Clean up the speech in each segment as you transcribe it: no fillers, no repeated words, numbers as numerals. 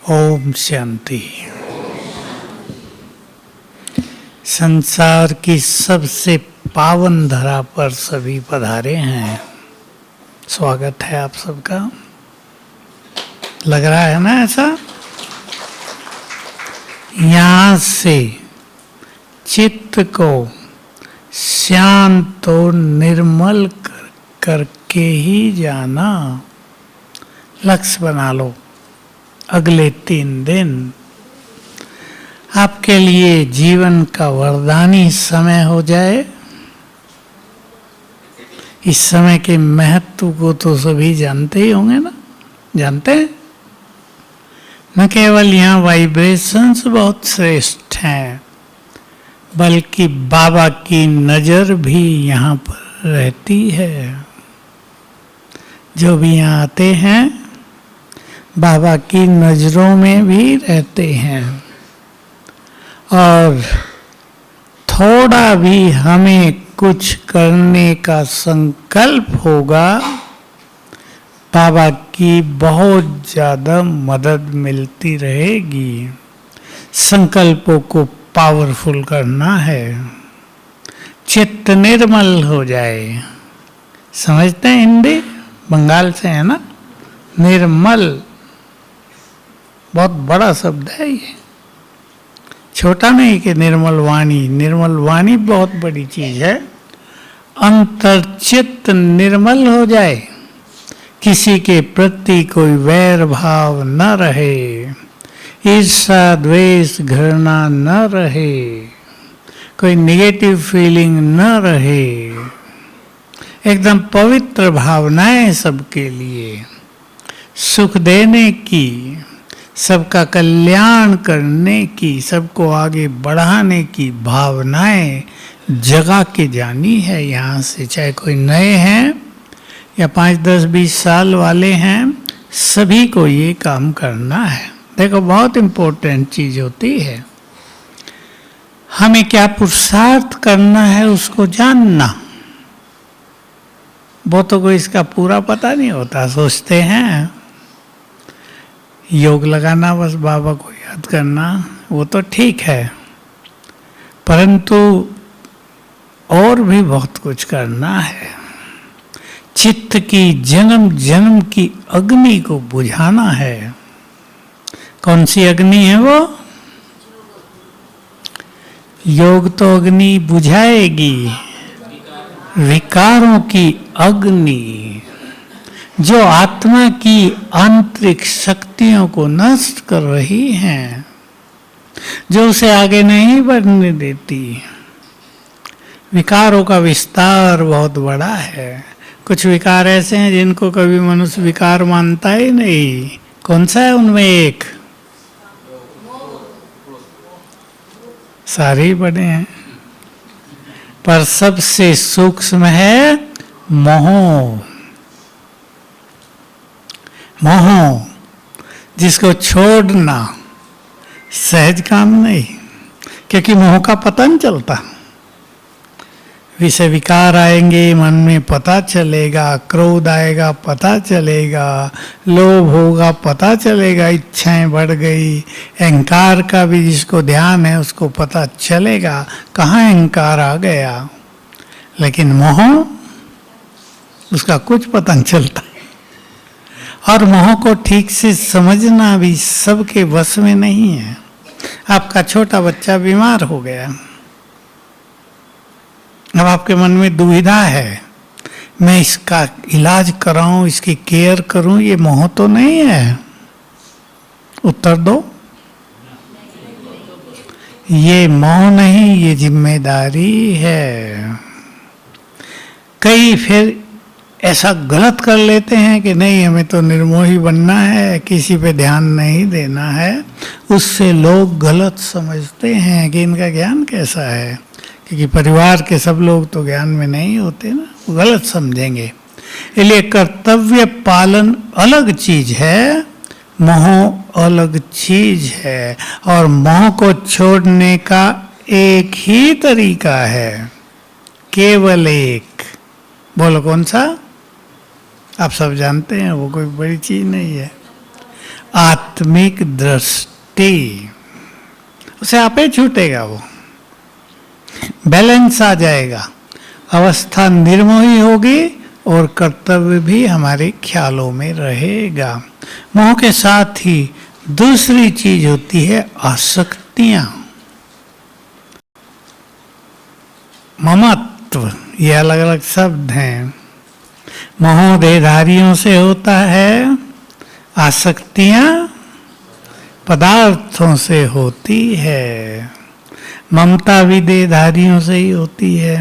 ओम शांति। संसार की सबसे पावन धरा पर सभी पधारे हैं। स्वागत है आप सबका। लग रहा है ना ऐसा? यहाँ से चित्त को शांत और निर्मल करके ही जाना लक्ष्य बना लो। अगले 3 दिन आपके लिए जीवन का वरदानी समय हो जाए। इस समय के महत्व को तो सभी जानते ही होंगे ना? जानते हैं? न केवल यहाँ वाइब्रेशंस बहुत श्रेष्ठ हैं, बल्कि बाबा की नज़र भी यहाँ पर रहती है। जो भी यहाँ आते हैं बाबा की नज़रों में भी रहते हैं। और थोड़ा भी हमें कुछ करने का संकल्प होगा, बाबा की बहुत ज़्यादा मदद मिलती रहेगी। संकल्पों को पावरफुल करना है, चित्त निर्मल हो जाए। समझते हैं? हिंदी बंगाल से है ना? निर्मल बहुत बड़ा शब्द है ये, छोटा नहीं कि निर्मल वाणी। निर्मल वाणी बहुत बड़ी चीज है। अंतर्चित्त निर्मल हो जाए, किसी के प्रति कोई वैर भाव न रहे, ईर्ष्या द्वेष घृणा न रहे, कोई नेगेटिव फीलिंग न रहे, एकदम पवित्र भावनाएं सबके लिए, सुख देने की, सबका कल्याण करने की, सबको आगे बढ़ाने की भावनाएं जगा के जानी है यहाँ से। चाहे कोई नए हैं या 5, 10, 20 साल वाले हैं, सभी को ये काम करना है। देखो, बहुत इम्पोर्टेंट चीज़ होती है। हमें क्या पुरुषार्थ करना है उसको जानना। बहुतों को इसका पूरा पता नहीं होता। सोचते हैं योग लगाना, बस बाबा को याद करना, वो तो ठीक है, परंतु और भी बहुत कुछ करना है। चित्त की जन्म जन्म की अग्नि को बुझाना है। कौन सी अग्नि है वो? योग तो अग्नि बुझाएगी, विकारों की अग्नि जो आत्मा की आंतरिक शक्तियों को नष्ट कर रही हैं, जो उसे आगे नहीं बढ़ने देती। विकारों का विस्तार बहुत बड़ा है। कुछ विकार ऐसे हैं जिनको कभी मनुष्य विकार मानता ही नहीं। कौन सा है उनमें? एक, सारे ही बड़े हैं, पर सबसे सूक्ष्म है मोह। मोह जिसको छोड़ना सहज काम नहीं, क्योंकि मोह का पता नहीं चलता। विषय विकार आएंगे, मन में पता चलेगा, क्रोध आएगा पता चलेगा, लोभ होगा पता चलेगा, इच्छाएं बढ़ गई, अहंकार का भी जिसको ध्यान है उसको पता चलेगा कहाँ अहंकार आ गया। लेकिन मोह, उसका कुछ पता नहीं चलता। और मोह को ठीक से समझना भी सबके वश में नहीं है। आपका छोटा बच्चा बीमार हो गया, अब आपके मन में दुविधा है, मैं इसका इलाज कराऊं, इसकी केयर करूं, ये मोह तो नहीं है? उत्तर दो। ये मोह नहीं, ये जिम्मेदारी है। कई फिर ऐसा गलत कर लेते हैं कि नहीं, हमें तो निर्मोही बनना है, किसी पे ध्यान नहीं देना है। उससे लोग गलत समझते हैं कि इनका ज्ञान कैसा है, क्योंकि परिवार के सब लोग तो ज्ञान में नहीं होते ना, वो गलत समझेंगे। इसलिए कर्तव्य पालन अलग चीज है, मोह अलग चीज है। और मोह को छोड़ने का एक ही तरीका है, केवल एक। बोलो कौन सा? आप सब जानते हैं, वो कोई बड़ी चीज नहीं है। आत्मिक दृष्टि, उसे आपे छूटेगा, वो बैलेंस आ जाएगा, अवस्था निर्मोही होगी और कर्तव्य भी हमारे ख्यालों में रहेगा। मोह के साथ ही दूसरी चीज होती है आसक्तियां, ममत्व, ये अलग अलग शब्द हैं। मोह देहधारियों से होता है, आसक्तियां पदार्थों से होती है, ममता भी देहधारियों से ही होती है।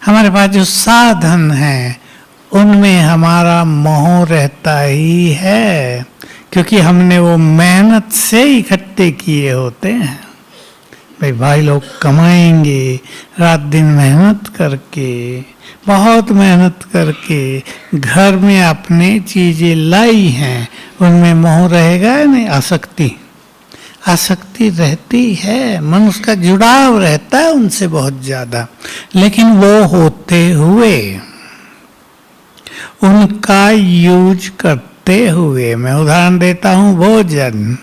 हमारे पास जो साधन है उनमें हमारा मोह रहता ही है, क्योंकि हमने वो मेहनत से इकट्ठे किए होते हैं। भाई लोग कमाएंगे, रात दिन मेहनत करके, बहुत मेहनत करके घर में अपने चीजें लाई हैं, उनमें मोह रहेगा या नहीं? आसक्ति रहती है, मनुष्य का जुड़ाव रहता है उनसे बहुत ज्यादा। लेकिन वो होते हुए, उनका यूज करते हुए, मैं उदाहरण देता हूं, भोजन,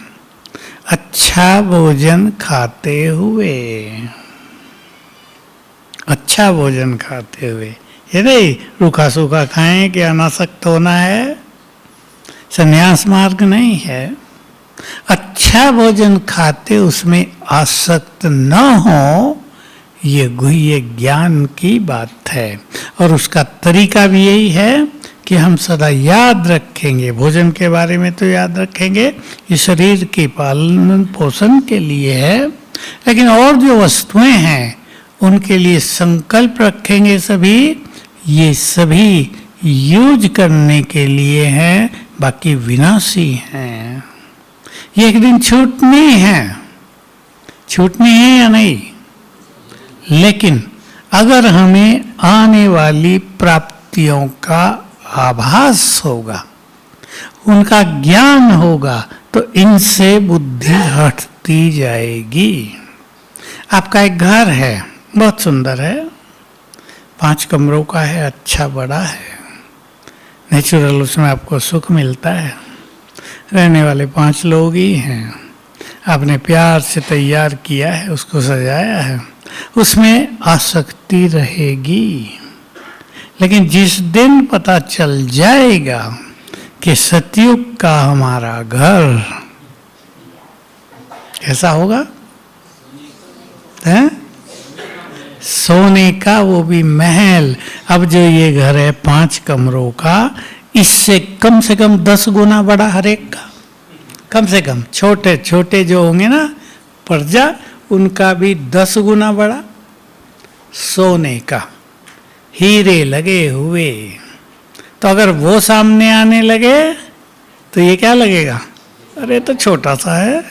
अच्छा भोजन खाते हुए, अच्छा भोजन खाते हुए, ये नहीं रूखा सूखा खाएं कि अनासक्त होना है, संन्यास मार्ग नहीं है। अच्छा भोजन खाते उसमें आसक्त न हो, ये गुह्य ज्ञान की बात है। और उसका तरीका भी यही है कि हम सदा याद रखेंगे, भोजन के बारे में तो याद रखेंगे, ये शरीर के पालन पोषण के लिए है, लेकिन और जो वस्तुएं हैं उनके लिए संकल्प रखेंगे सभी, ये सभी यूज करने के लिए हैं, बाकी विनाशी हैं। ये एक दिन छूटनी है या नहीं? लेकिन अगर हमें आने वाली प्राप्तियों का आभास होगा, उनका ज्ञान होगा, तो इनसे बुद्धि हटती जाएगी। आपका एक घर है, बहुत सुंदर है, 5 कमरों का है, अच्छा बड़ा है, नेचुरल, उसमें आपको सुख मिलता है, रहने वाले 5 लोग ही हैं, आपने प्यार से तैयार किया है, उसको सजाया है, उसमें आसक्ति रहेगी। लेकिन जिस दिन पता चल जाएगा कि सतयुग का हमारा घर कैसा होगा, है सोने का, वो भी महल। अब जो ये घर है 5 कमरों का, इससे कम से कम 10 गुना बड़ा हर एक का, कम से कम। छोटे छोटे जो होंगे ना प्रजा, उनका भी 10 गुना बड़ा, सोने का, हीरे लगे हुए। तो अगर वो सामने आने लगे तो ये क्या लगेगा, अरे तो छोटा सा है।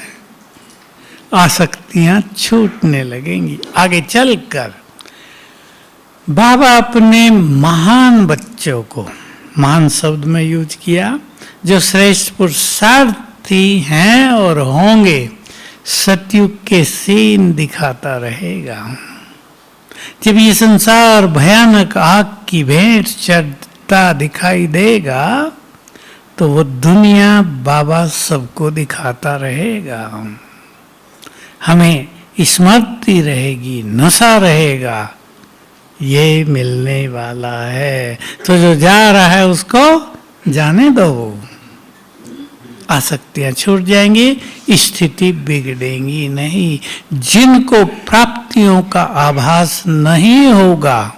आसक्तियां छूटने लगेंगी आगे चलकर। बाबा अपने महान बच्चों को, महान शब्द में यूज किया, जो श्रेष्ठ पुरुषार्थी हैं और होंगे, सतयुग के सीन दिखाता रहेगा। जब ये संसार भयानक आग की भेंट चढ़ता दिखाई देगा, तो वो दुनिया बाबा सबको दिखाता रहेगा। हमें स्मृति रहेगी, नशा रहेगा, ये मिलने वाला है। तो जो जा रहा है उसको जाने दो, आसक्तियां छूट जाएंगी, स्थिति बिगड़ेंगी नहीं। जिनको प्राप्तियों का आभास नहीं होगा,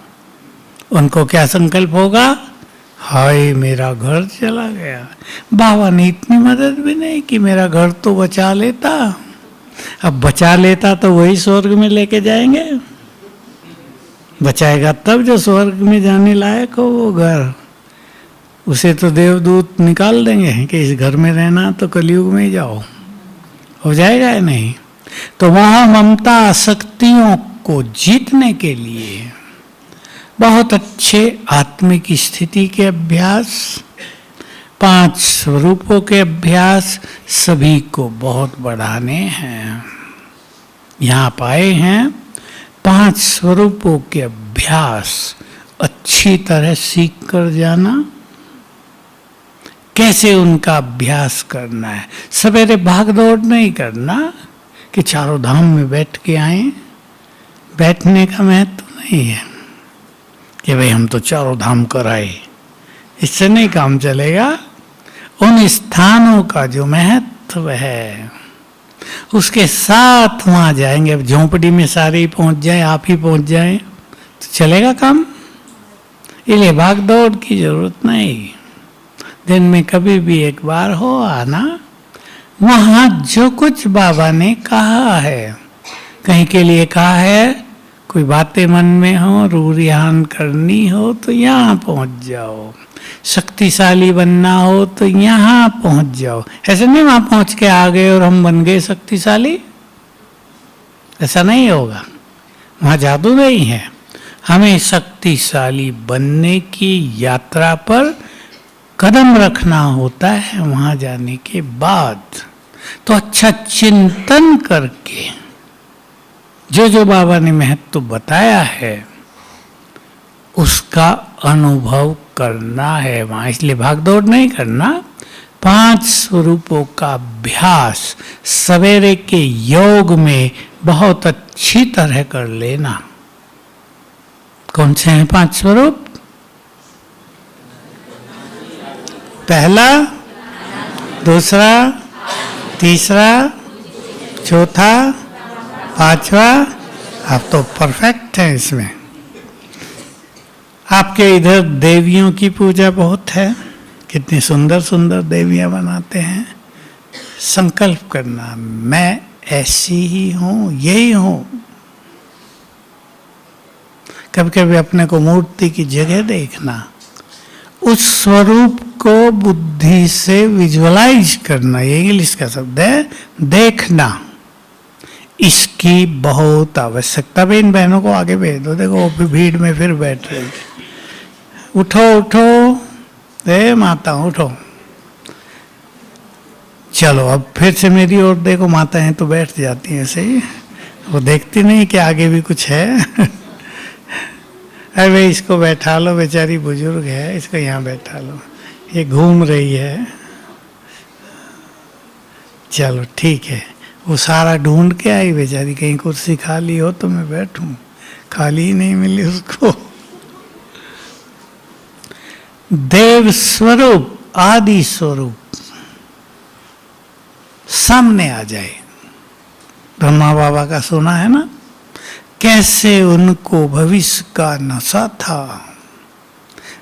उनको क्या संकल्प होगा, हाय मेरा घर चला गया, बाबा ने इतनी मदद भी नहीं की, मेरा घर तो बचा लेता। अब बचा लेता तो वही स्वर्ग में लेके जाएंगे, बचाएगा तब जो स्वर्ग में जाने लायक हो वो घर। उसे तो देवदूत निकाल देंगे कि इस घर में रहना तो कलयुग में ही जाओ, हो जाएगा या नहीं। तो वहां ममता आसक्तियों को जीतने के लिए बहुत अच्छे आत्मिक स्थिति के अभ्यास, 5 स्वरूपों के अभ्यास सभी को बहुत बढ़ाने हैं। यहाँ पाए हैं 5 स्वरूपों के अभ्यास अच्छी तरह सीख कर जाना, कैसे उनका अभ्यास करना है। सवेरे भाग दौड़ नहीं करना कि चारों धाम में बैठ के आए। बैठने का महत्व नहीं है कि भाई हम तो चारों धाम कराए, इससे नहीं काम चलेगा। उन स्थानों का जो महत्व है उसके साथ वहां जाएंगे। अब झोंपड़ी में सारे ही पहुंच जाए, आप ही पहुंच जाए तो चलेगा काम। इसलिए भाग दौड़ की जरूरत नहीं। दिन में कभी भी एक बार हो आना, वहां जो कुछ बाबा ने कहा है, कहीं के लिए कहा है, कोई बातें मन में हो, रूह रिहान करनी हो तो यहाँ पहुंच जाओ। शक्तिशाली बनना हो तो यहाँ पहुंच जाओ। ऐसे नहीं वहां पहुंच के आ गए और हम बन गए शक्तिशाली, ऐसा नहीं होगा। वहां जादू नहीं है। हमें शक्तिशाली बनने की यात्रा पर कदम रखना होता है वहां जाने के बाद। तो अच्छा चिंतन करके जो बाबा ने महत्व बताया है उसका अनुभव करना है वहां। इसलिए भागदौड़ नहीं करना। 5 स्वरूपों का अभ्यास सवेरे के योग में बहुत अच्छी तरह कर लेना। कौन से हैं 5 स्वरूप? पहला, दूसरा, तीसरा, चौथा, 5वां। आप तो परफेक्ट हैं इसमें। आपके इधर देवियों की पूजा बहुत है, कितनी सुंदर सुंदर देवियां बनाते हैं। संकल्प करना, मैं ऐसी ही हूं, यही हूं। कभी कभी अपने को मूर्ति की जगह देखना, उस स्वरूप को बुद्धि से विजुअलाइज करना, ये इंग्लिश का शब्द है, देखना। इसकी बहुत आवश्यकता है। इन बहनों को आगे भेज दो, देखो वो भीड़ में फिर बैठ रही। उठो उठो, ए माता उठो। चलो अब फिर से मेरी ओर देखो, माता हैं तो बैठ जाती हैं ऐसे ही, वो देखती नहीं कि आगे भी कुछ है। अरे भाई इसको बैठा लो, बेचारी बुजुर्ग है, इसको यहाँ बैठा लो, ये घूम रही है। चलो ठीक है। वो सारा ढूंढ के आई बेचारी, कहीं कुर्सी खाली हो तो मैं बैठूं, खाली ही नहीं मिली उसको। देव स्वरूप, आदि स्वरूप सामने आ जाए। ब्रह्मा बाबा का सुना है ना, कैसे उनको भविष्य का नशा था।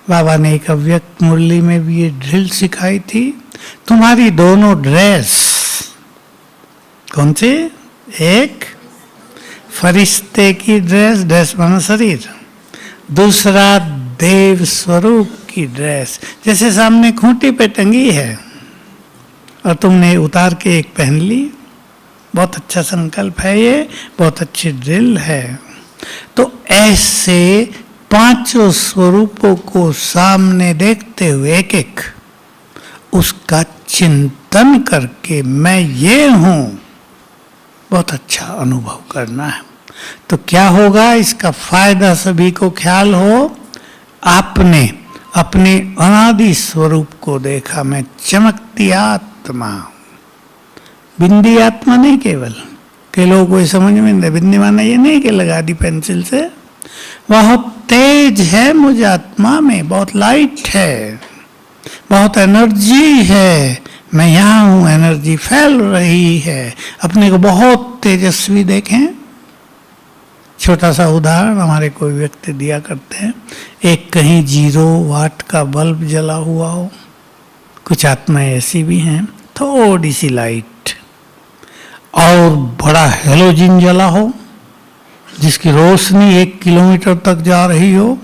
बाबा ने एक अव्यक्त मुरली में भी ये ड्रिल सिखाई थी। तुम्हारी दोनों ड्रेस कौन सी? एक फरिश्ते की ड्रेस, ड्रेस माना शरीर, दूसरा देव स्वरूप की ड्रेस। जैसे सामने खूंटी पे टंगी है और तुमने उतार के एक पहन ली। बहुत अच्छा संकल्प है ये, बहुत अच्छी ड्रिल है। तो ऐसे 5 स्वरूपों को सामने देखते हुए एक एक उसका चिंतन करके मैं ये हूं, बहुत अच्छा अनुभव करना है। तो क्या होगा, इसका फायदा सभी को ख्याल हो। आपने अपने अनादि स्वरूप को देखा, मैं चमकती आत्मा, बिंदी आत्मा नहीं केवल, के लोग कोई समझ में नहीं। बिंदी माना ये नहीं कि लगा दी पेंसिल से, बहुत तेज है मुझ आत्मा में, बहुत लाइट है, बहुत एनर्जी है। मैं यहाँ हूँ, एनर्जी फैल रही है। अपने को बहुत तेजस्वी देखें। छोटा सा उदाहरण हमारे कोई व्यक्ति दिया करते हैं, एक कहीं 0 वाट का बल्ब जला हुआ हो, कुछ आत्माएं ऐसी भी हैं, थोड़ी सी लाइट, और बड़ा हेलोजिन जला हो जिसकी रोशनी 1 किलोमीटर तक जा रही हो।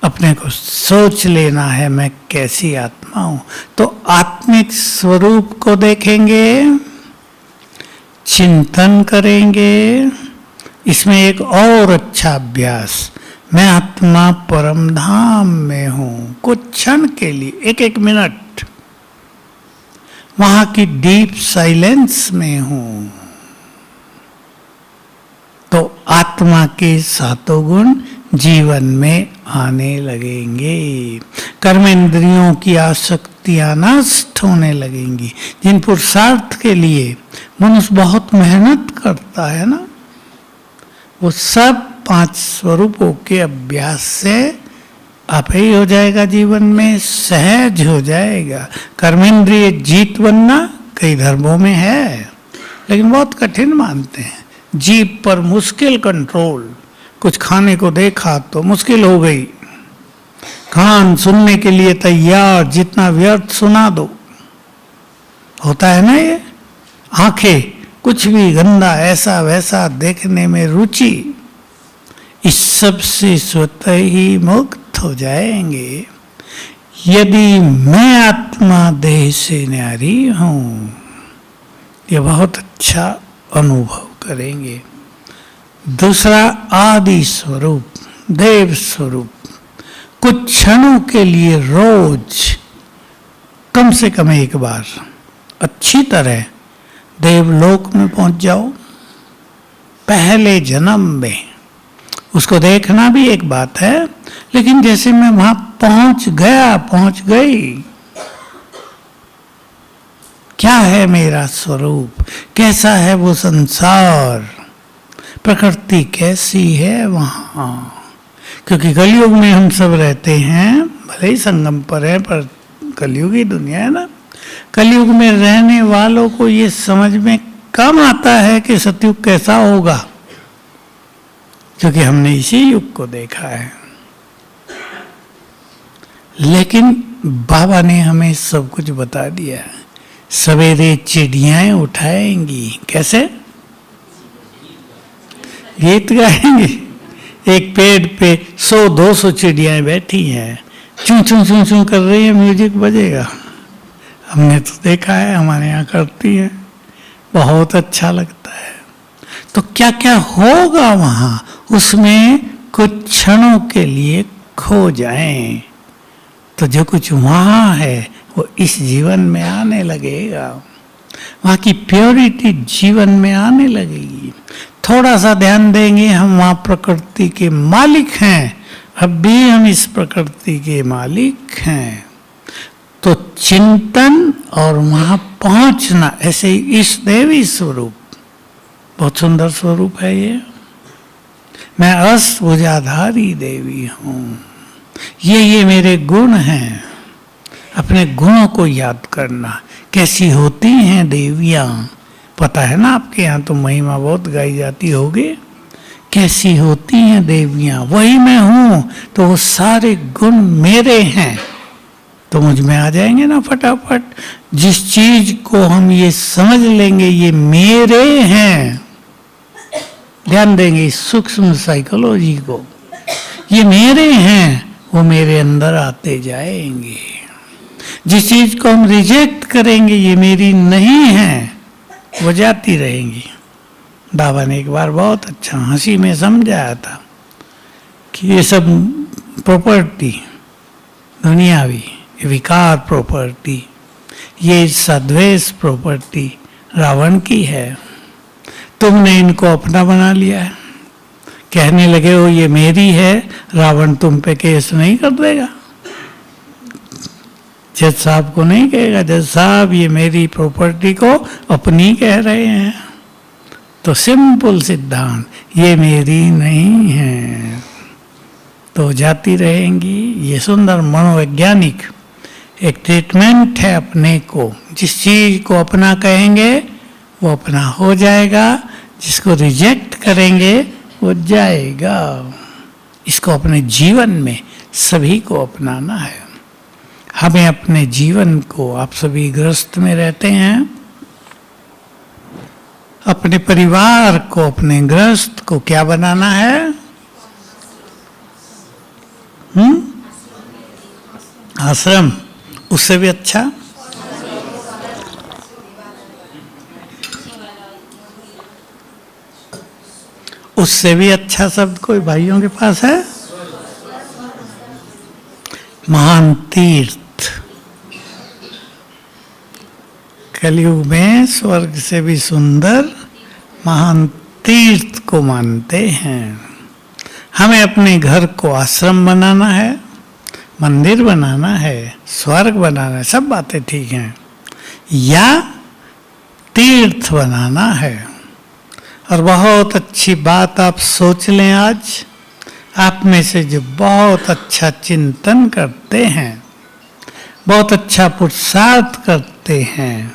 अपने को सोच लेना है मैं कैसी आत्मा हूं। तो आत्मिक स्वरूप को देखेंगे, चिंतन करेंगे। इसमें एक और अच्छा अभ्यास, मैं आत्मा परम धाम में हूं। कुछ क्षण के लिए, 1-1 मिनट वहां की डीप साइलेंस में हूं। तो आत्मा के 7 गुण जीवन में आने लगेंगे। कर्मेंद्रियों की आसक्ति शक्तियां नष्ट होने लगेंगी। जिन पुरुषार्थ के लिए मनुष्य बहुत मेहनत करता है ना, वो सब 5 स्वरूपों के अभ्यास से आप ही हो जाएगा, जीवन में सहज हो जाएगा। कर्मेंद्रिय जीत बनना कई धर्मों में है, लेकिन बहुत कठिन मानते हैं। जीभ पर मुश्किल कंट्रोल, कुछ खाने को देखा तो मुश्किल हो गई। कान सुनने के लिए तैयार, जितना व्यर्थ सुना दो, होता है ना ये। आंखें कुछ भी गंदा ऐसा वैसा देखने में रुचि, इस सब से स्वतः ही मुक्त हो जाएंगे। यदि मैं आत्मा देह से न्यारी हूं, ये बहुत अच्छा अनुभव करेंगे। दूसरा, आदि स्वरूप, देव स्वरूप। कुछ क्षणों के लिए रोज कम से कम एक बार अच्छी तरह देवलोक में पहुंच जाओ। पहले जन्म में उसको देखना भी एक बात है, लेकिन जैसे मैं वहां पहुंच गया, पहुंच गई, क्या है मेरा स्वरूप, कैसा है वो संसार, प्रकृति कैसी है वहां। क्योंकि कलयुग में हम सब रहते हैं, भले ही संगम पर है, पर कलयुगी दुनिया है ना। कलयुग में रहने वालों को ये समझ में कम आता है कि सतयुग कैसा होगा, क्योंकि हमने इसी युग को देखा है। लेकिन बाबा ने हमें सब कुछ बता दिया। सवेरे चिड़ियाएं उठाएंगी, कैसे? गीत गाएंगी। एक पेड़ पे 100-200 चिड़ियाएं बैठी हैं, चूं चूं चूं चूं कर रही है, म्यूजिक बजेगा। हमने तो देखा है, हमारे यहाँ करती है, बहुत अच्छा लगता है। तो क्या क्या होगा वहां, उसमें कुछ क्षणों के लिए खो जाएं, तो जो कुछ वहां है वो इस जीवन में आने लगेगा। वहां की प्योरिटी जीवन में आने लगेगी। थोड़ा सा ध्यान देंगे, हम वहां प्रकृति के मालिक हैं, अब भी हम इस प्रकृति के मालिक हैं। तो चिंतन और वहां पहुंचना, ऐसे ही इस देवी स्वरूप, बहुत सुंदर स्वरूप है ये। मैं अष्टभुजाधारी देवी हूं, ये मेरे गुण हैं। अपने गुणों को याद करना। कैसी होती हैं देवियां, पता है ना आपके यहाँ तो महिमा बहुत गाई जाती होगी। कैसी होती हैं देवियां, वही मैं हूं, तो वो सारे गुण मेरे हैं, तो मुझ में आ जाएंगे ना फटाफट। जिस चीज को हम ये समझ लेंगे ये मेरे हैं, ध्यान देंगे इस सूक्ष्म साइकोलॉजी को, ये मेरे हैं, वो मेरे अंदर आते जाएंगे। जिस चीज को हम रिजेक्ट करेंगे, ये मेरी नहीं है, वो जाती रहेंगी। बाबा ने एक बार बहुत अच्छा हंसी में समझाया था कि ये सब प्रॉपर्टी दुनियावी, विकार प्रॉपर्टी, ये सद्वेष प्रॉपर्टी रावण की है। तुमने इनको अपना बना लिया है, कहने लगे हो ये मेरी है, रावण तुम पे केस नहीं कर देगा, जज साहब को नहीं कहेगा, जज साहब ये मेरी प्रॉपर्टी को अपनी कह रहे हैं। तो सिंपल सिद्धांत, ये मेरी नहीं है, तो जाती रहेंगी। ये सुंदर मनोवैज्ञानिक एक ट्रीटमेंट है अपने को। जिस चीज को अपना कहेंगे वो अपना हो जाएगा, जिसको रिजेक्ट करेंगे वो जाएगा। इसको अपने जीवन में सभी को अपनाना है। हमें अपने जीवन को, आप सभी गृहस्थ में रहते हैं, अपने परिवार को, अपने गृहस्थ को क्या बनाना है? आश्रम। उससे भी अच्छा उससे भी अच्छा शब्द कोई भाइयों के पास है? महान तीर्थ। कलयुग में स्वर्ग से भी सुंदर महान तीर्थ को मानते हैं। हमें अपने घर को आश्रम बनाना है, मंदिर बनाना है, स्वर्ग बनाना है, सब बातें ठीक हैं, या तीर्थ बनाना है। और बहुत अच्छी बात आप सोच लें, आज आप में से जो बहुत अच्छा चिंतन करते हैं, बहुत अच्छा पुरुषार्थ करते हैं,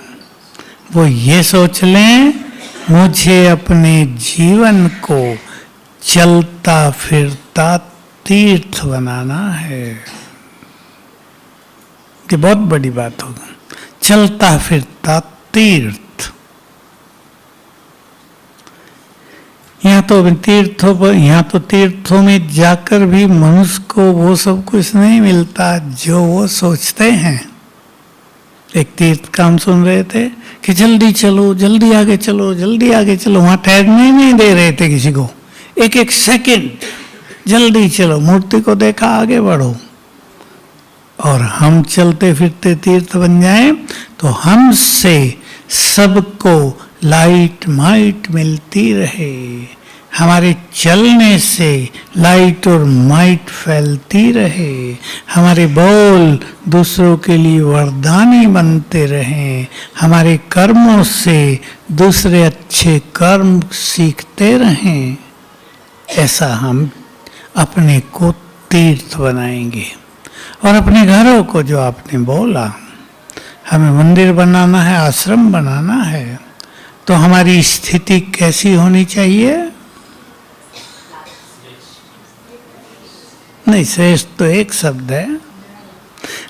वो ये सोच लें, मुझे अपने जीवन को चलता फिरता तीर्थ बनाना है। कि बहुत बड़ी बात होगी, चलता फिरता तीर्थ। यहाँ तो तीर्थों में जाकर भी मनुष्य को वो सब कुछ नहीं मिलता जो वो सोचते हैं। एक तीर्थ का हम सुन रहे थे कि जल्दी चलो, जल्दी आगे चलो, जल्दी आगे चलो, वहां ठहरने नहीं दे रहे थे किसी को, एक एक सेकंड जल्दी चलो, मूर्ति को देखा आगे बढ़ो। और हम चलते फिरते तीर्थ बन जाएं तो हमसे सबको लाइट माइट मिलती रहे, हमारे चलने से लाइट और माइट फैलती रहे, हमारे बोल दूसरों के लिए वरदानी बनते रहें, हमारे कर्मों से दूसरे अच्छे कर्म सीखते रहें। ऐसा हम अपने को तीर्थ बनाएंगे। और अपने घरों को, जो आपने बोला, हमें मंदिर बनाना है, आश्रम बनाना है, तो हमारी स्थिति कैसी होनी चाहिए? नहीं, श्रेष्ठ तो एक शब्द है।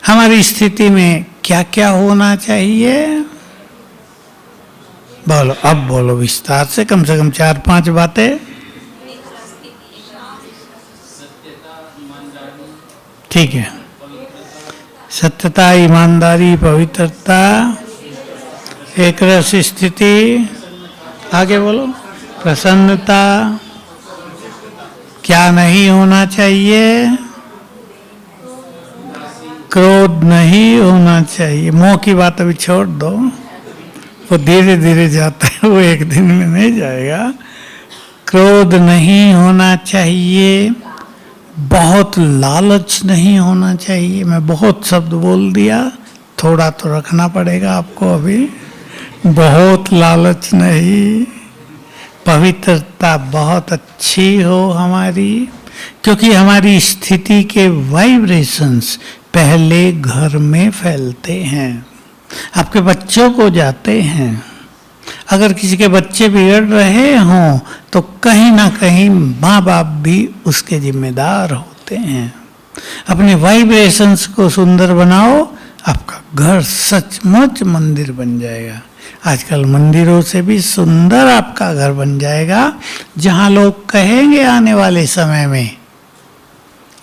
हमारी स्थिति में क्या क्या होना चाहिए? बोलो, अब बोलो विस्तार से कम 4-5 बातें। ठीक है, सत्यता, ईमानदारी, पवित्रता, एक रस स्थिति, आगे बोलो, प्रसन्नता, क्या नहीं होना चाहिए? क्रोध नहीं होना चाहिए। मोह की बात अभी छोड़ दो, वो धीरे धीरे जाता है, वो एक दिन में नहीं जाएगा। क्रोध नहीं होना चाहिए, बहुत लालच नहीं होना चाहिए। मैं बहुत शब्द बोल दिया, थोड़ा तो रखना पड़ेगा आपको अभी। बहुत लालच नहीं, पवित्रता बहुत अच्छी हो हमारी, क्योंकि हमारी स्थिति के वाइब्रेशंस पहले घर में फैलते हैं, आपके बच्चों को जाते हैं। अगर किसी के बच्चे बिगड़ रहे हों तो कहीं ना कहीं माँ बाप भी उसके जिम्मेदार होते हैं। अपने वाइब्रेशंस को सुंदर बनाओ, आपका घर सचमुच मंदिर बन जाएगा। आजकल मंदिरों से भी सुंदर आपका घर बन जाएगा, जहां लोग कहेंगे आने वाले समय में,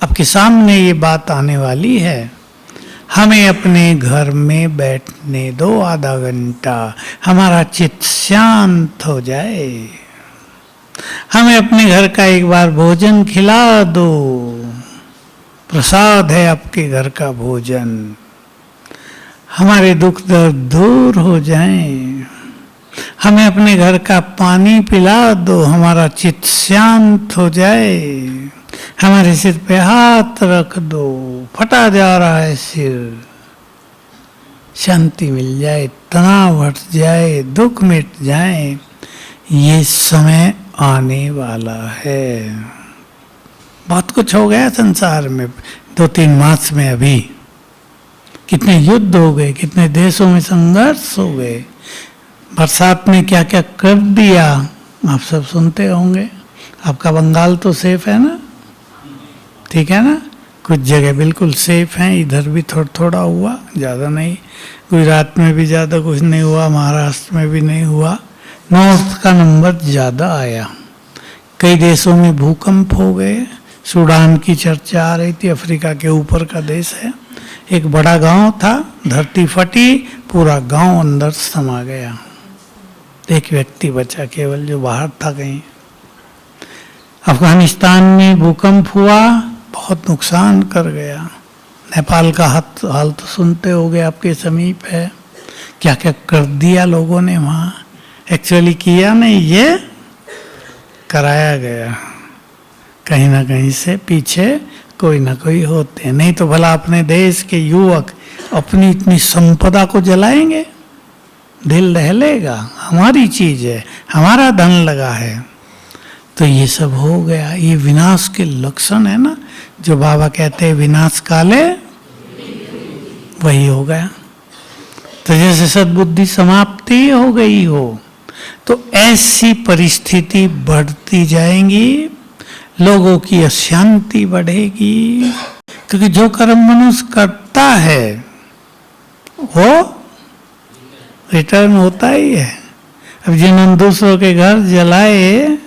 आपके सामने ये बात आने वाली है, हमें अपने घर में बैठने दो आधा घंटा, हमारा चित्त शांत हो जाए, हमें अपने घर का एक बार भोजन खिला दो, प्रसाद है आपके घर का भोजन, हमारे दुख दर्द दूर हो जाएं, हमें अपने घर का पानी पिला दो, हमारा चित्त शांत हो जाए, हमारे सिर पे हाथ रख दो, फटा जा रहा है सिर, शांति मिल जाए, तनाव हट जाए, दुख मिट जाए। ये समय आने वाला है। बहुत कुछ हो गया संसार में 2-3 मास में। अभी कितने युद्ध हो गए, कितने देशों में संघर्ष हो गए, बरसात ने क्या क्या कर दिया, आप सब सुनते होंगे। आपका बंगाल तो सेफ है ना? ठीक है ना? कुछ जगह बिल्कुल सेफ हैं, इधर भी थोड़ा थोड़ा हुआ, ज़्यादा नहीं। गुजरात में भी ज़्यादा कुछ नहीं हुआ, महाराष्ट्र में भी नहीं हुआ। नॉर्थ का नंबर ज़्यादा आया। कई देशों में भूकंप हो गए। सूडान की चर्चा आ रही थी, अफ्रीका के ऊपर का देश है। एक बड़ा गांव था, धरती फटी, पूरा गांव अंदर समा गया। एक व्यक्ति बचा केवल, जो बाहर था कहीं। अफगानिस्तान में भूकंप हुआ, बहुत नुकसान कर गया। नेपाल का हाल तो सुनते होंगे, आपके समीप है। क्या क्या कर दिया लोगों ने वहाँ। एक्चुअली किया नहीं, ये कराया गया कहीं ना कहीं से पीछे कोई ना कोई होते हैं, नहीं तो भला अपने देश के युवक अपनी इतनी संपदा को जलाएंगे? दिल दहलेगा, हमारी चीज है, हमारा धन लगा है। तो ये सब हो गया, ये विनाश के लक्षण है ना, जो बाबा कहते हैं विनाश काले, वही हो गया। तो जैसे सद्बुद्धि समाप्ति हो गई हो, तो ऐसी परिस्थिति बढ़ती जाएंगी, लोगों की अशांति बढ़ेगी, क्योंकि जो कर्म मनुष्य करता है वो रिटर्न होता ही है। अब जिन्होंने दूसरों के घर जलाए,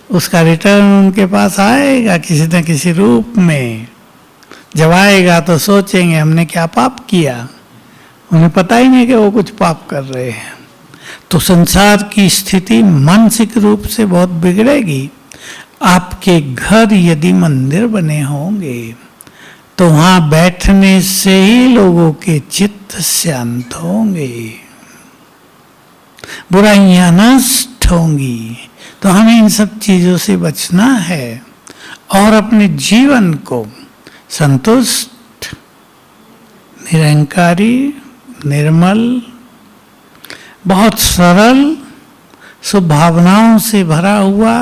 उसका रिटर्न उनके पास आएगा किसी न किसी रूप में। जब आएगा तो सोचेंगे हमने क्या पाप किया, उन्हें पता ही नहीं कि वो कुछ पाप कर रहे हैं। तो संसार की स्थिति मानसिक रूप से बहुत बिगड़ेगी। आपके घर यदि मंदिर बने होंगे तो वहां बैठने से ही लोगों के चित्त शांत होंगे, बुराइयां नष्ट होंगी। तो हमें इन सब चीजों से बचना है और अपने जीवन को संतुष्ट, निरंकारी, निर्मल, बहुत सरल, शुभ भावनाओं से भरा हुआ,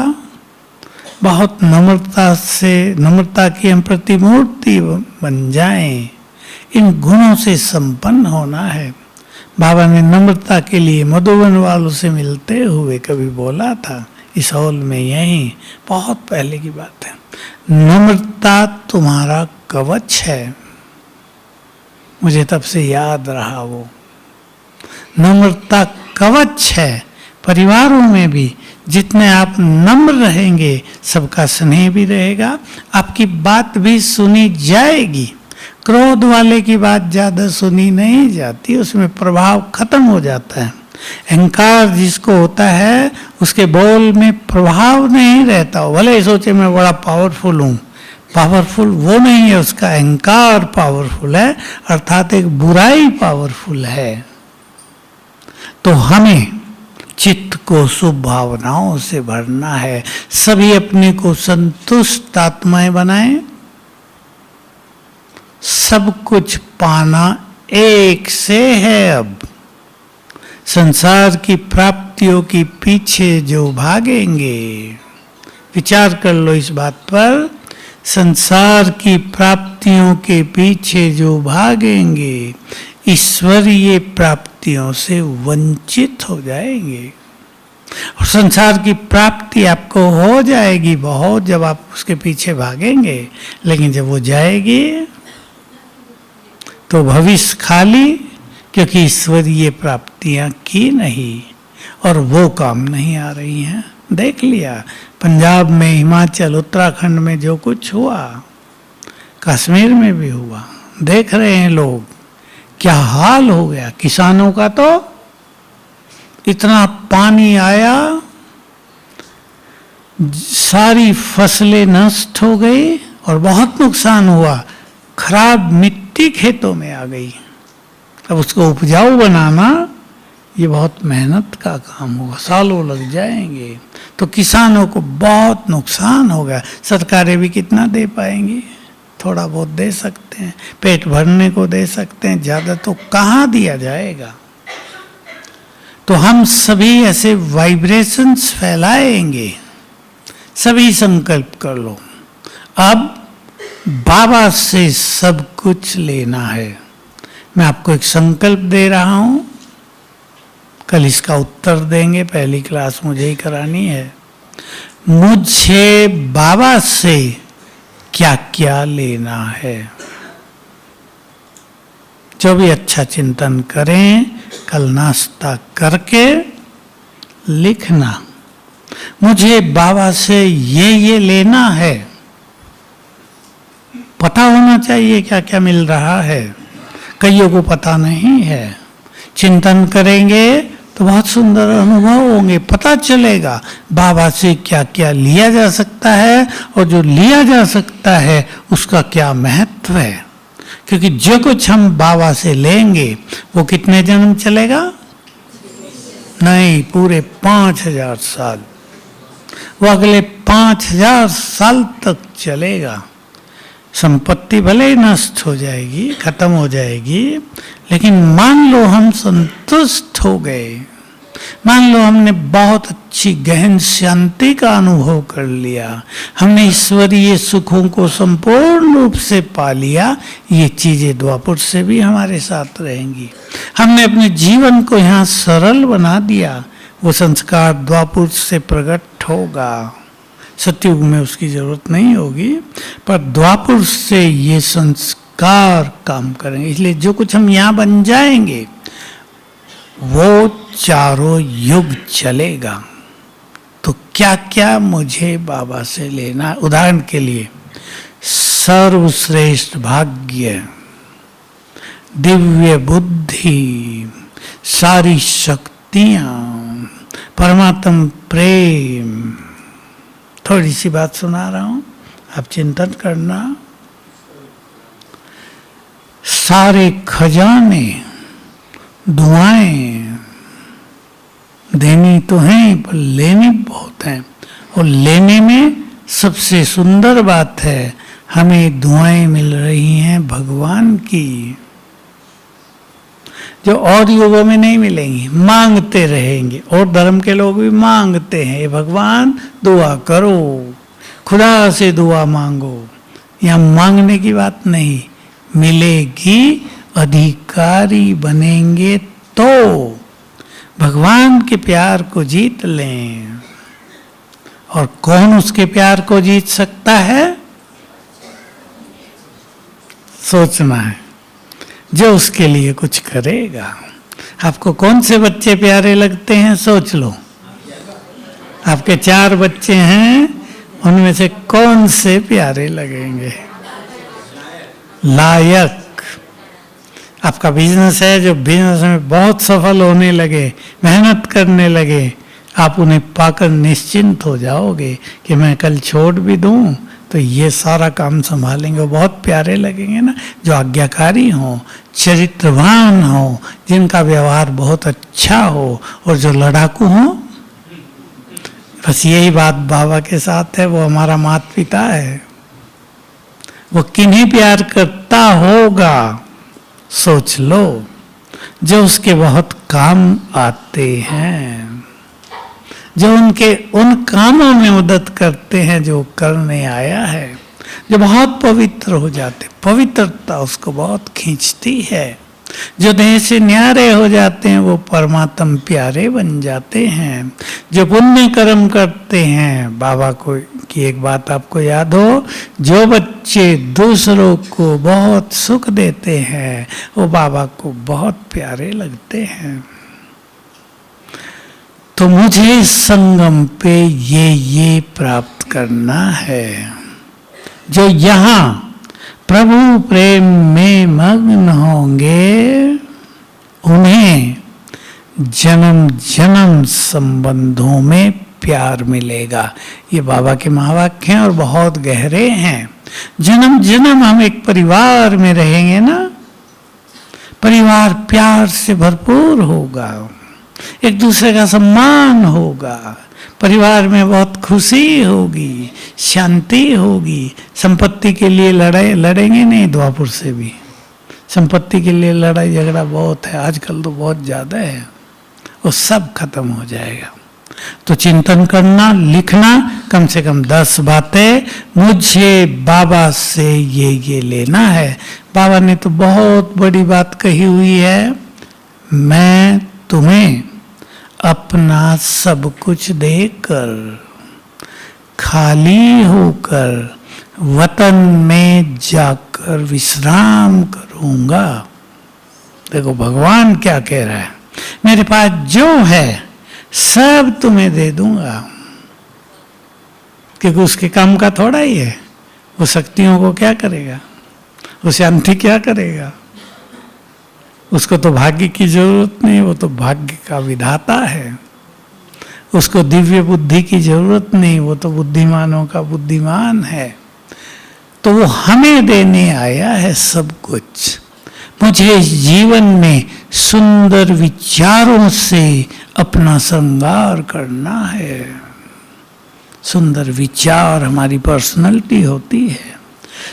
बहुत नम्रता की हम प्रतिमूर्ति बन जाएं, इन गुणों से संपन्न होना है। बाबा ने नम्रता के लिए मधुबन वालों से मिलते हुए कभी बोला था, इस हॉल में, यही बहुत पहले की बात है, नम्रता तुम्हारा कवच है। मुझे तब से याद रहा वो, नम्रता कवच है। परिवारों में भी जितने आप नम्र रहेंगे, सबका स्नेह भी रहेगा, आपकी बात भी सुनी जाएगी। क्रोध वाले की बात ज्यादा सुनी नहीं जाती, उसमें प्रभाव खत्म हो जाता है। अहंकार जिसको होता है, उसके बोल में प्रभाव नहीं रहता। भले ही सोचे मैं बड़ा पावरफुल हूँ, पावरफुल वो नहीं है, उसका अहंकार पावरफुल है, अर्थात एक बुराई पावरफुल है। तो हमें चित्त को शुभ भावनाओं से भरना है। सभी अपने को संतुष्ट आत्माएं बनाएं। सब कुछ पाना एक से है। अब संसार की प्राप्तियों के पीछे जो भागेंगे, विचार कर लो इस बात पर, संसार की प्राप्तियों के पीछे जो भागेंगे, ईश्वरीय प्राप्तियों से वंचित हो जाएंगे। और संसार की प्राप्ति आपको हो जाएगी बहुत, जब आप उसके पीछे भागेंगे, लेकिन जब वो जाएगी तो भविष्य खाली, क्योंकि ईश्वरीय प्राप्तियां की नहीं और वो काम नहीं आ रही हैं। देख लिया पंजाब में, हिमाचल, उत्तराखंड में जो कुछ हुआ, कश्मीर में भी हुआ, देख रहे हैं लोग क्या हाल हो गया। किसानों का तो इतना पानी आया, सारी फसलें नष्ट हो गई और बहुत नुकसान हुआ। खराब मिट्टी खेतों में आ गई। अब उसको उपजाऊ बनाना ये बहुत मेहनत का काम होगा, सालों लग जाएंगे। तो किसानों को बहुत नुकसान होगा। सरकारें भी कितना दे पाएंगी? थोड़ा बहुत दे सकते हैं, पेट भरने को दे सकते हैं, ज़्यादा तो कहाँ दिया जाएगा। तो हम सभी ऐसे वाइब्रेशंस फैलाएंगे। सभी संकल्प कर लो, अब बाबा से सब कुछ लेना है। मैं आपको एक संकल्प दे रहा हूं, कल इसका उत्तर देंगे, पहली क्लास मुझे ही करानी है। मुझे बाबा से क्या क्या लेना है, जो भी अच्छा चिंतन करें, कल नाश्ता करके लिखना, मुझे बाबा से ये लेना है। पता होना चाहिए क्या क्या मिल रहा है, कईयों को पता नहीं है। चिंतन करेंगे तो बहुत सुंदर अनुभव होंगे, पता चलेगा बाबा से क्या क्या लिया जा सकता है और जो लिया जा सकता है उसका क्या महत्व है। क्योंकि जो कुछ हम बाबा से लेंगे वो कितने जन्म चलेगा? नहीं, पूरे 5000 साल। वो अगले 5000 साल तक चलेगा। संपत्ति भले ही नष्ट हो जाएगी, खत्म हो जाएगी, लेकिन मान लो हम संतुष्ट हो गए, मान लो हमने बहुत अच्छी गहन शांति का अनुभव कर लिया, हमने ईश्वरीय सुखों को संपूर्ण रूप से पा लिया, ये चीजें द्वापर से भी हमारे साथ रहेंगी। हमने अपने जीवन को यहाँ सरल बना दिया, वो संस्कार द्वापर से प्रकट होगा। सतयुग में उसकी जरूरत नहीं होगी, पर द्वापर से ये संस्कार काम करेंगे। इसलिए जो कुछ हम यहाँ बन जाएंगे वो चारों युग चलेगा। तो क्या क्या मुझे बाबा से लेना? उदाहरण के लिए सर्वश्रेष्ठ भाग्य, दिव्य बुद्धि, सारी शक्तियां, परमात्म प्रेम। थोड़ी सी बात सुना रहा हूं, आप चिंतन करना। सारे खजाने, दुआएं देनी तो हैं, पर लेनी बहुत हैं। और लेने में सबसे सुंदर बात है, हमें दुआएं मिल रही हैं भगवान की, जो और युगों में नहीं मिलेंगी। मांगते रहेंगे, और धर्म के लोग भी मांगते हैं, हे भगवान दुआ करो, खुदा से दुआ मांगो। यहाँ मांगने की बात नहीं, मिलेगी। अधिकारी बनेंगे तो भगवान के प्यार को जीत लें। और कौन उसके प्यार को जीत सकता है? सोचना है, जो उसके लिए कुछ करेगा। आपको कौन से बच्चे प्यारे लगते हैं? सोच लो। आपके 4 बच्चे हैं, उनमें से कौन से प्यारे लगेंगे? लायक। आपका बिजनेस है, जो बिजनेस में बहुत सफल होने लगे, मेहनत करने लगे, आप उन्हें पाकर निश्चिंत हो जाओगे कि मैं कल छोड़ भी दूं तो ये सारा काम संभालेंगे। वो बहुत प्यारे लगेंगे ना, जो आज्ञाकारी हो, चरित्रवान हो, जिनका व्यवहार बहुत अच्छा हो, और जो लड़ाकू हो। बस यही बात बाबा के साथ है, वो हमारा माता पिता है। वो किन्हीं प्यार करता होगा? सोच लो, जो उसके बहुत काम आते हैं, जो उनके उन कामों में मदद करते हैं जो करने आया है, जो बहुत पवित्र हो जाते, पवित्रता उसको बहुत खींचती है। जो देह से न्यारे हो जाते हैं वो परमात्म प्यारे बन जाते हैं। जो पुण्य कर्म करते हैं, बाबा को की एक बात आपको याद हो, जो बच्चे दूसरों को बहुत सुख देते हैं वो बाबा को बहुत प्यारे लगते हैं। तो मुझे संगम पे ये प्राप्त करना है। जो यहाँ प्रभु प्रेम में मग्न होंगे, उन्हें जन्म जन्म संबंधों में प्यार मिलेगा। ये बाबा के महावाक्य हैं और बहुत गहरे हैं। जन्म जन्म हम एक परिवार में रहेंगे ना, परिवार प्यार से भरपूर होगा, एक दूसरे का सम्मान होगा, परिवार में बहुत खुशी होगी, शांति होगी। संपत्ति के लिए लड़ेंगे नहीं, द्वापर से भी संपत्ति के लिए लड़ाई झगड़ा बहुत है, आजकल तो बहुत ज़्यादा है, वो सब खत्म हो जाएगा। तो चिंतन करना, लिखना, कम से कम 10 बातें मुझे बाबा से ये लेना है। बाबा ने तो बहुत बड़ी बात कही हुई है, मैं तुम्हें अपना सब कुछ देकर खाली होकर वतन में जाकर विश्राम करूंगा। देखो भगवान क्या कह रहा है, मेरे पास जो है सब तुम्हें दे दूंगा। क्योंकि उसके काम का थोड़ा ही है, वो शक्तियों को क्या करेगा, वो शांति क्या करेगा, उसको तो भाग्य की जरूरत नहीं, वो तो भाग्य का विधाता है। उसको दिव्य बुद्धि की जरूरत नहीं, वो तो बुद्धिमानों का बुद्धिमान है। तो वो हमें देने आया है सब कुछ। मुझे जीवन में सुंदर विचारों से अपना श्रृंगार करना है। सुंदर विचार हमारी पर्सनालिटी होती है।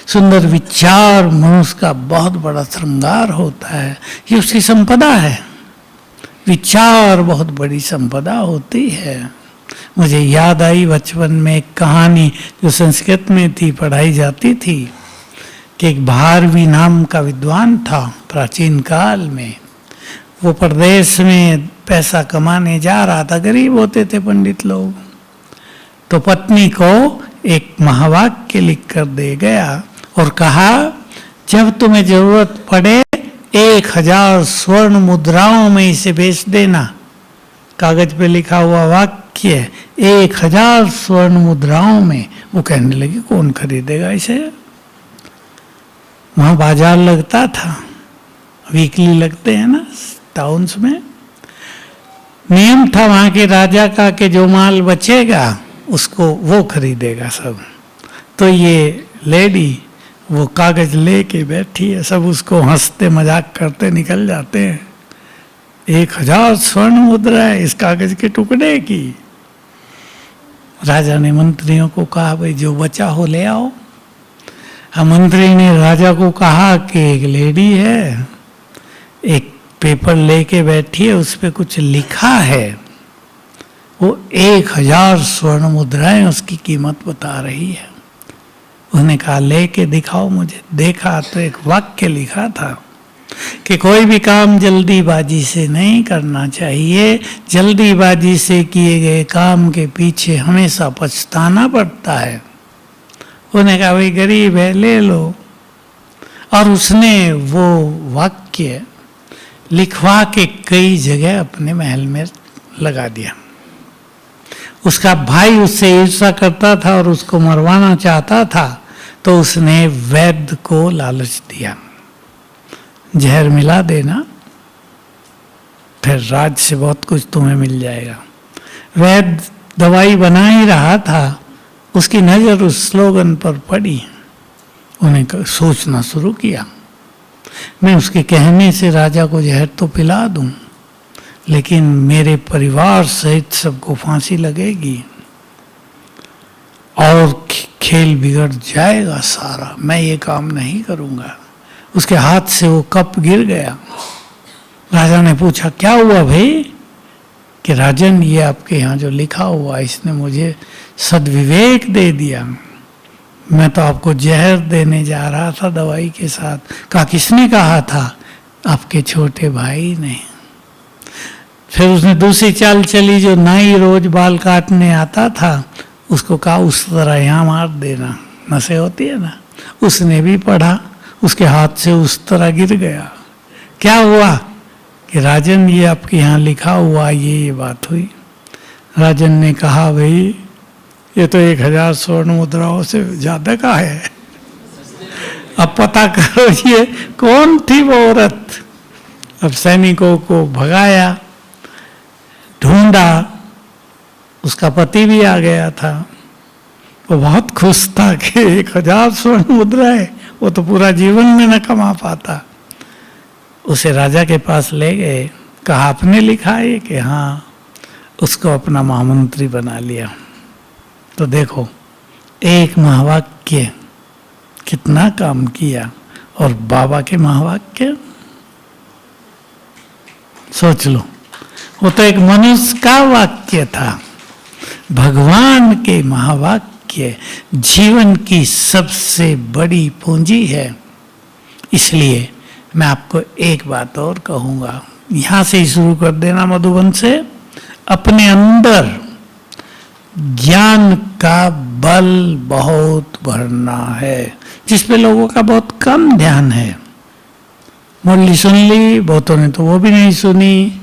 सुंदर विचार मनुष्य का बहुत बड़ा श्रृंगार होता है, ये उसकी संपदा है। विचार बहुत बड़ी संपदा होती है। मुझे याद आई बचपन में एक कहानी जो संस्कृत में थी, पढ़ाई जाती थी, कि एक भारवी नाम का विद्वान था प्राचीन काल में। वो प्रदेश में पैसा कमाने जा रहा था, गरीब होते थे पंडित लोग। तो पत्नी को एक महावाक्य लिख कर दे गया और कहा, जब तुम्हें जरूरत पड़े 1000 स्वर्ण मुद्राओं में इसे बेच देना। कागज पे लिखा हुआ वाक्य 1000 स्वर्ण मुद्राओं में। वो कहने लगी, कौन खरीदेगा इसे? वहां बाजार लगता था, वीकली लगते हैं ना टाउन्स में। नियम था वहां के राजा का कि जो माल बचेगा उसको वो खरीदेगा सब। तो ये लेडी वो कागज लेके बैठी है, सब उसको हंसते मजाक करते निकल जाते हैं। 1000 स्वर्ण मुद्रा है इस कागज के टुकड़े की। राजा ने मंत्रियों को कहा, भाई जो बचा हो ले आओ। मंत्री ने राजा को कहा कि एक लेडी है, एक पेपर लेके बैठी है, उस पर कुछ लिखा है, वो 1000 स्वर्ण मुद्राएं उसकी कीमत बता रही है। उन्होंने कहा लेके दिखाओ मुझे। देखा तो एक वाक्य लिखा था कि कोई भी काम जल्दीबाजी से नहीं करना चाहिए, जल्दीबाजी से किए गए काम के पीछे हमेशा पछताना पड़ता है। उन्होंने कहा भाई गरीब है ले लो। और उसने वो वाक्य लिखवा के कई जगह अपने महल में लगा दिया। उसका भाई उससे ईर्ष्या करता था और उसको मरवाना चाहता था, तो उसने वैद्य को लालच दिया, जहर मिला देना, फिर राज से बहुत कुछ तुम्हें मिल जाएगा। वैद्य दवाई बना ही रहा था, उसकी नजर उस स्लोगन पर पड़ी। उन्हें सोचना शुरू किया, मैं उसके कहने से राजा को जहर तो पिला दूं, लेकिन मेरे परिवार सहित सबको फांसी लगेगी और खेल बिगड़ जाएगा सारा। मैं ये काम नहीं करूंगा। उसके हाथ से वो कप गिर गया। राजा ने पूछा क्या हुआ भाई? कि राजन ये आपके यहाँ जो लिखा हुआ इसने मुझे सद्विवेक दे दिया। मैं तो आपको जहर देने जा रहा था दवाई के साथ। कहा किसने कहा था? आपके छोटे भाई ने। फिर उसने दूसरी चाल चली, जो नाई रोज बाल काटने आता था उसको कहा उस तरह यहाँ मार देना, नसें होती है ना। उसने भी पढ़ा, उसके हाथ से उस तरह गिर गया। क्या हुआ? कि राजन ये आपके यहाँ लिखा हुआ ये बात हुई। राजन ने कहा भाई ये तो 1000 स्वर्ण मुद्राओं से ज्यादा का है, अब पता करो ये कौन थी वो औरत। अब सैनिकों को भगाया, ढूंढा, उसका पति भी आ गया था। वो बहुत खुश था कि 1000 स्वर्ण मुद्रा है, वो तो पूरा जीवन में न कमा पाता। उसे राजा के पास ले गए, कहा आपने लिखा है कि हाँ। उसको अपना महामंत्री बना लिया। तो देखो एक महावाक्य कितना काम किया। और बाबा के महावाक्य सोच लो, वो तो एक मनुष्य का वाक्य था। भगवान के महावाक्य जीवन की सबसे बड़ी पूंजी है। इसलिए मैं आपको एक बात और कहूंगा, यहां से ही शुरू कर देना मधुबन से। अपने अंदर ज्ञान का बल बहुत भरना है, जिस पे लोगों का बहुत कम ध्यान है। मुरली सुन ली, बहुतों ने तो वो भी नहीं सुनी,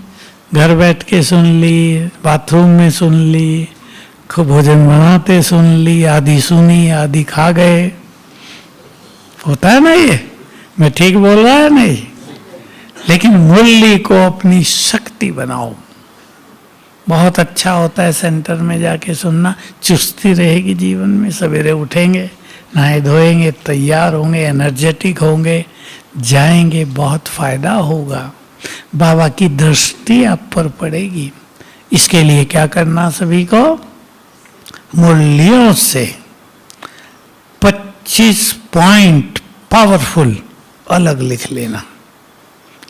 घर बैठ के सुन ली, बाथरूम में सुन ली, खूब भोजन बनाते सुन ली, आधी सुनी आधी खा गए। होता है ना ये? मैं ठीक बोल रहा है नहीं? लेकिन मुरली को अपनी शक्ति बनाओ। बहुत अच्छा होता है सेंटर में जाके सुनना, चुस्ती रहेगी जीवन में। सवेरे उठेंगे, नहाए धोएंगे, तैयार होंगे, एनर्जेटिक होंगे, जाएंगे, बहुत फायदा होगा। बाबा की दृष्टि आप पर पड़ेगी। इसके लिए क्या करना सभी को? मुरलियों से 25 पॉइंट पावरफुल अलग लिख लेना,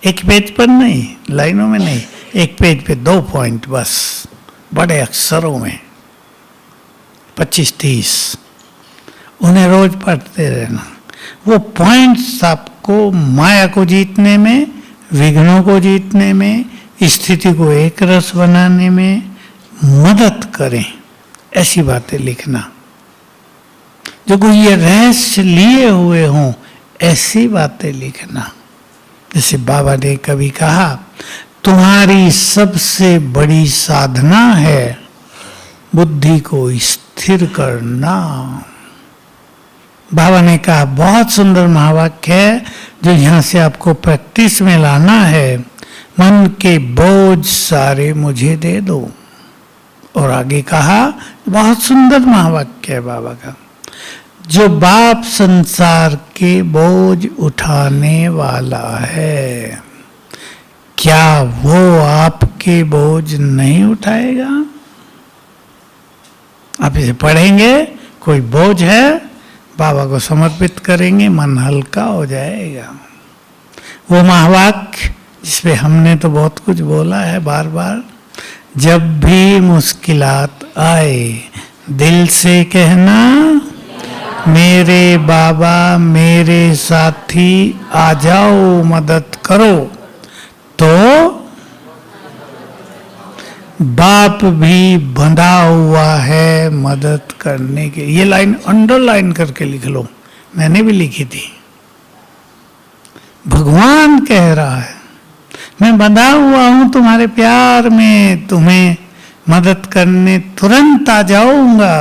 एक पेज पर नहीं, लाइनों में नहीं, एक पेज पे 2 पॉइंट बस, बड़े अक्षरों में 25-30, उन्हें रोज पढ़ते रहना। वो पॉइंट्स आपको माया को जीतने में, विघ्नों को जीतने में, स्थिति को एक रस बनाने में मदद करें, ऐसी बातें लिखना। जो कोई ये रहस्य लिए हुए हों, ऐसी बातें लिखना। जैसे बाबा ने कभी कहा, तुम्हारी सबसे बड़ी साधना है बुद्धि को स्थिर करना। बाबा ने कहा, बहुत सुंदर महावाक्य है जो यहाँ से आपको प्रैक्टिस में लाना है। मन के बोझ सारे मुझे दे दो। और आगे कहा, बहुत सुंदर महावाक्य है बाबा का, जो बाप संसार के बोझ उठाने वाला है, क्या वो आपके बोझ नहीं उठाएगा? आप इसे पढ़ेंगे, कोई बोझ है, बाबा को समर्पित करेंगे, मन हल्का हो जाएगा। वो महावाक्य जिसपे हमने तो बहुत कुछ बोला है बार बार, जब भी मुश्किलात आए दिल से कहना, मेरे बाबा मेरे साथी आ जाओ मदद करो, तो बाप भी बंधा हुआ है मदद करने के। ये लाइन अंडरलाइन करके लिख लो, मैंने भी लिखी थी। भगवान कह रहा है, मैं बंधा हुआ हूं तुम्हारे प्यार में, तुम्हें मदद करने तुरंत आ जाऊंगा।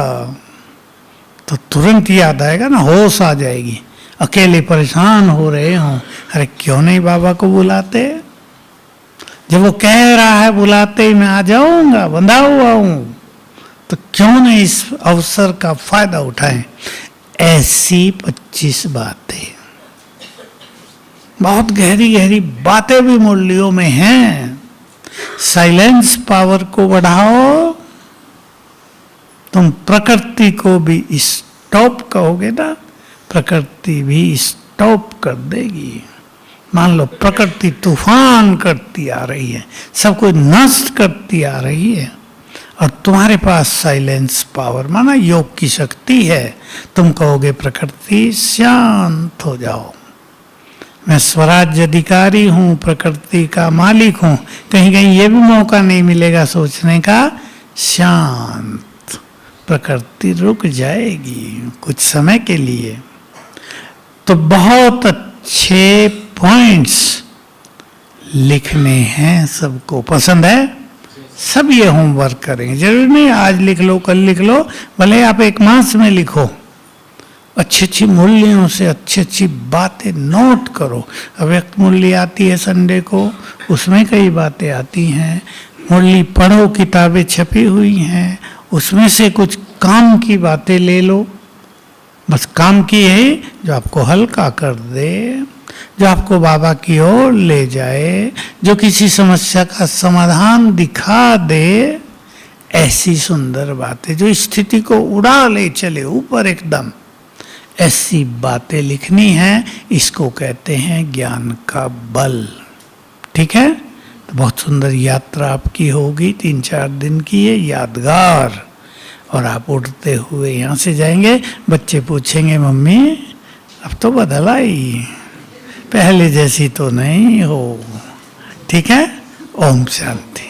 तो तुरंत याद आएगा ना, होश आ जाएगी। अकेले परेशान हो रहे हो, अरे क्यों नहीं बाबा को बुलाते? जब वो कह रहा है बुलाते ही मैं आ जाऊंगा, बंधा हुआ हूं, तो क्यों नहीं इस अवसर का फायदा उठाएं? ऐसी 25 बातें, बहुत गहरी गहरी बातें भी मुरलियों में हैं। साइलेंस पावर को बढ़ाओ, तुम प्रकृति को भी स्टॉप कहोगे ना, प्रकृति भी स्टॉप कर देगी। मान लो प्रकृति तूफान करती आ रही है, सब कुछ नष्ट करती आ रही है, और तुम्हारे पास साइलेंस पावर माना योग की शक्ति है। तुम कहोगे प्रकृति शांत हो जाओ, मैं स्वराज्य अधिकारी हूं, प्रकृति का मालिक हूं। कहीं कहीं ये भी मौका नहीं मिलेगा सोचने का, शांत, प्रकृति रुक जाएगी कुछ समय के लिए। तो बहुत अच्छे पॉइंट्स लिखने हैं, सबको पसंद है, सब ये होमवर्क करेंगे। जरूरी नहीं आज लिख लो कल लिख लो, भले आप 1 मास में लिखो। अच्छी अच्छी मूल्यों से अच्छी अच्छी बातें नोट करो। अव्यक्त मूल्य आती है संडे को, उसमें कई बातें आती हैं। मुरली पढ़ो, किताबें छपी हुई हैं, उसमें से कुछ काम की बातें ले लो। बस काम की है जो आपको हल्का कर दे, जो आपको बाबा की ओर ले जाए, जो किसी समस्या का समाधान दिखा दे। ऐसी सुंदर बातें जो स्थिति को उड़ा ले चले ऊपर एकदम, ऐसी बातें लिखनी है। इसको कहते हैं ज्ञान का बल। ठीक है, तो बहुत सुंदर यात्रा आपकी होगी, 3-4 दिन की है, यादगार। और आप उठते हुए यहाँ से जाएंगे, बच्चे पूछेंगे मम्मी अब तो बदल आई, पहले जैसी तो नहीं हो। ठीक है, ओम शांति।